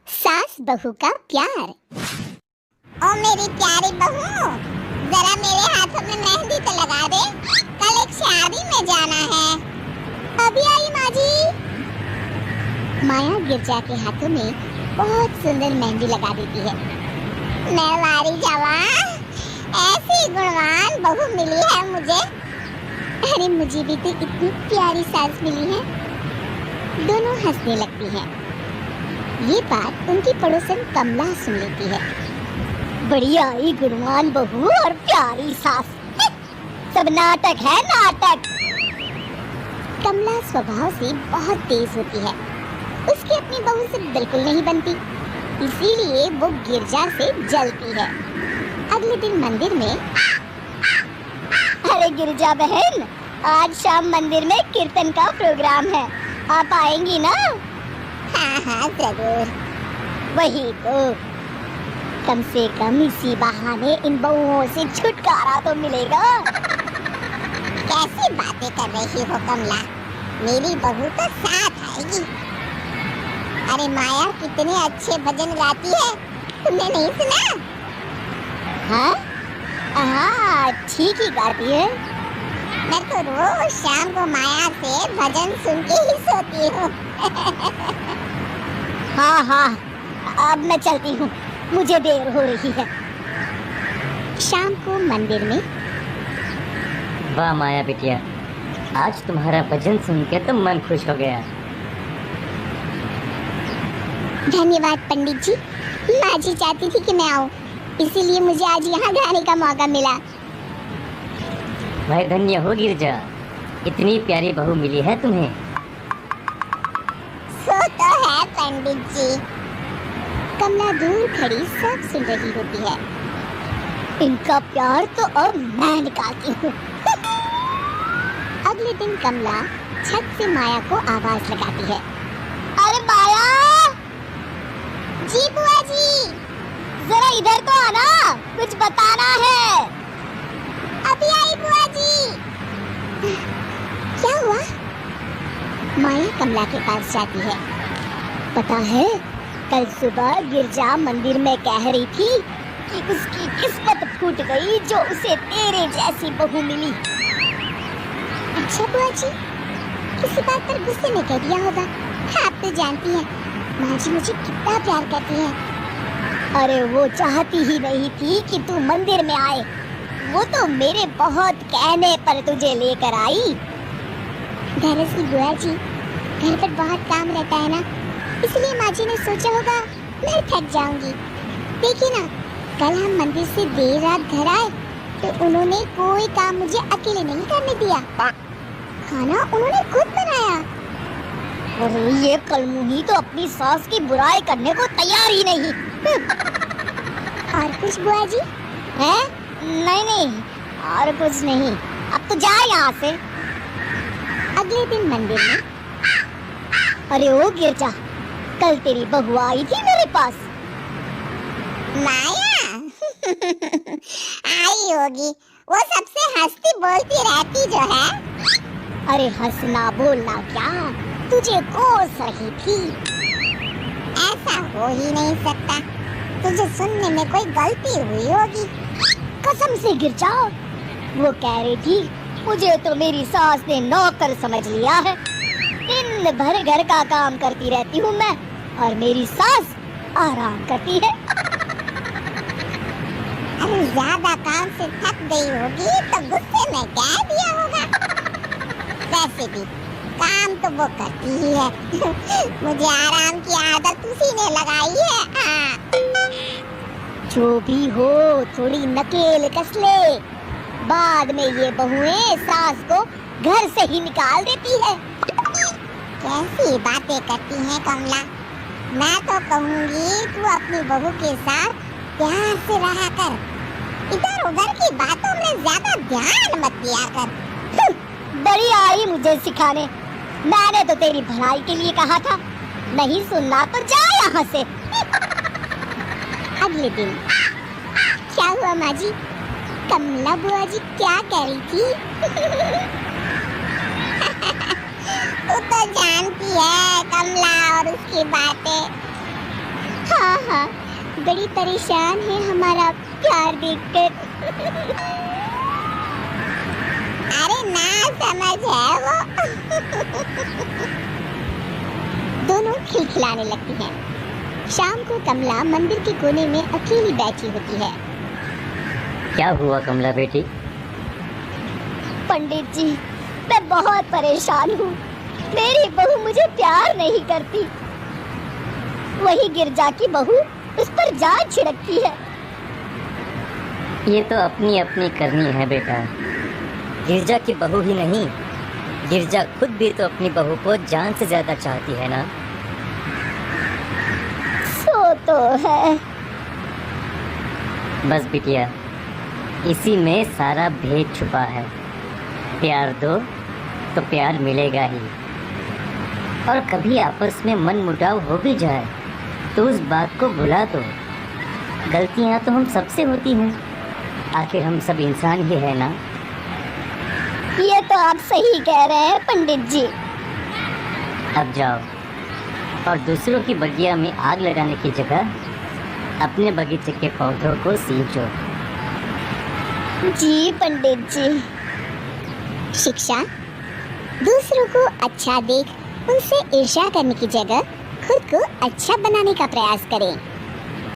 सास बहू का प्यार। ओ मेरी प्यारी बहू, जरा मेरे हाथों में मेहंदी तो लगा दे, कल एक शादी में जाना है। अभी आई माँ जी। माया गिरजा के हाथों में बहुत सुंदर मेहंदी लगा देती है। मैं वारी जावा, ऐसी गुणवान बहू मिली है मुझे। अरे मुझे भी तो इतनी प्यारी सास मिली है। दोनों हंसने लगती हैं। ये बात उनकी पड़ोसन कमला सुन लेती है। बढ़िया ही गुणवान बहू और प्यारी सास, सब नाटक है नाटक। कमला स्वभाव से बहुत तेज होती है, उसकी अपनी बहू से बिल्कुल नहीं बनती, इसीलिए वो गिरजा से जलती है। अगले दिन मंदिर में, अरे गिरजा बहन, आज शाम मंदिर में कीर्तन का प्रोग्राम है, आप आएंगी ना? हाँ हाँ जरूर। वही तो, कम से कम इसी बहाने इन बहुओं से छुटकारा तो मिलेगा। कैसी बातें कर रही हो कमला, मेरी बहू तो साथ आएगी। अरे माया कितने अच्छे भजन गाती है, तुमने नहीं सुना? हाँ हाँ, ठीक ही गाती है। मैं तो रोज शाम को माया से भजन सुन के ही सोती हूँ। हाँ हाँ, अब मैं चलती हूँ, मुझे देर हो रही है। शाम को मंदिर में, वाह माया बिटिया, आज तुम्हारा भजन सुन के तो मन खुश हो गया। धन्यवाद पंडित जी, माँ जी चाहती थी कि मैं आऊँ, इसीलिए मुझे आज यहाँ गाने का मौका मिला। भाई धन्य हो गिरजा, इतनी प्यारी बहू मिली है तुम्हें। सो तो है पंडित जी। कमला दूर खड़ी सब सुन रही होती है। इनका प्यार तो अब मैं निकालती हूँ। अगले दिन कमला छत से माया को आवाज लगाती है। अरे माया! जी बुआ जी, जरा इधर तो आना, कुछ बताना है। अभी आई बुआ जी। क्या हुआ? माया कमला के पास जाती है। पता है, कल सुबह गिरजा मंदिर में कह रही थी कि उसकी किस्मत फूट गई जो उसे तेरे जैसी बहू मिली। अच्छा बुआ जी, किसी बात पर गुस्से में कह दिया होगा। आप तो जानती हैं, माँ जी मुझे कितना प्यार करती है। अरे वो चाहती ही नहीं थी कि तू मंदिर में आए, वो तो मेरे बहुत कहने पर तुझे लेकर आई। दरअसल बुआ जी, घर पर बहुत काम रहता है ना, इसलिए माँ जी ने सोचा होगा मैं थक जाऊंगी। देखिए ना, कल हम मंदिर से देर रात घर आए तो उन्होंने कोई काम मुझे अकेले नहीं करने दिया, खाना उन्होंने खुद बनाया। अरे ये कलमुही तो अपनी सास की बुराई करने को तैयार ही नहीं। और कुछ बुआ जी? है? नहीं नहीं, और कुछ नहीं, अब तो जा यहाँ से। अगले दिन मंदिर में, अरे ओ गिरजा, कल तेरी बहू आई थी मेरे पास। माया? आई होगी, वो सबसे हंसती बोलती रहती जो है। अरे हंसना बोलना क्या, तुझे कोस रही थी। ऐसा हो ही नहीं सकता, तुझे सुनने में कोई गलती हुई होगी। कसम से गिरजा, वो कह रही थी मुझे तो मेरी सास ने नौकर समझ लिया है, दिन भर घर का काम करती रहती हूँ मैं और मेरी सास आराम करती है। अरे ज्यादा काम से थक गई होगी तो गुस्से में कह दिया होगा। वैसे भी काम तो वो करती ही है। मुझे आराम की आदत उसी ने लगाई है। हाँ। जो भी हो, थोड़ी नकेल कस ले, बाद में ये बहुएं सास को घर से ही निकाल देती है। कैसी बातें करती हैं कमला, मैं तो कहूँगी तू अपनी बहू के साथ प्यार से रहा कर, इधर उधर की बातों में ज्यादा ध्यान मत दिया कर। बड़ी आई मुझे सिखाने, मैंने तो तेरी भलाई के लिए कहा था, नहीं सुनना तो जा यहाँ से। अगले दिन, क्या हुआ माँ जी? कमला बुआ जी क्या कह रही थी? तू तो जानती है कमला और उसकी बातें। हाँ हाँ, बड़ी परेशान है हमारा प्यार देखकर। अरे ना समझ है वो। दोनों खिलखिलाने लगती हैं। शाम को कमला मंदिर के कोने में अकेली बैठी होती है। क्या हुआ कमला बेटी? पंडित जी, मैं बहुत परेशान हूँ। मेरी बहू मुझे प्यार नहीं करती। वही गिरजा की बहू उस पर जान छिड़कती है। ये तो अपनी अपनी करनी है बेटा। गिरजा की बहू ही नहीं, गिरजा खुद भी तो अपनी बहू को जान से ज्यादा चाहती है ना। सो तो है। बस बिटिया, इसी में सारा भेद छुपा है। प्यार दो तो प्यार मिलेगा ही। और कभी आपस में मन मुटाव हो भी जाए तो उस बात को भुला दो। गलतियां तो हम सबसे होती हैं, आखिर हम सब इंसान ही है ना। ये तो आप सही कह रहे हैं पंडित जी। अब जाओ और दूसरों की बगिया में आग लगाने की जगह अपने बगीचे के पौधों को सींचो। जी पंडित जी। शिक्षा, दूसरों को अच्छा देख उनसे ईर्ष्या करने की जगह खुद को अच्छा बनाने का प्रयास करें।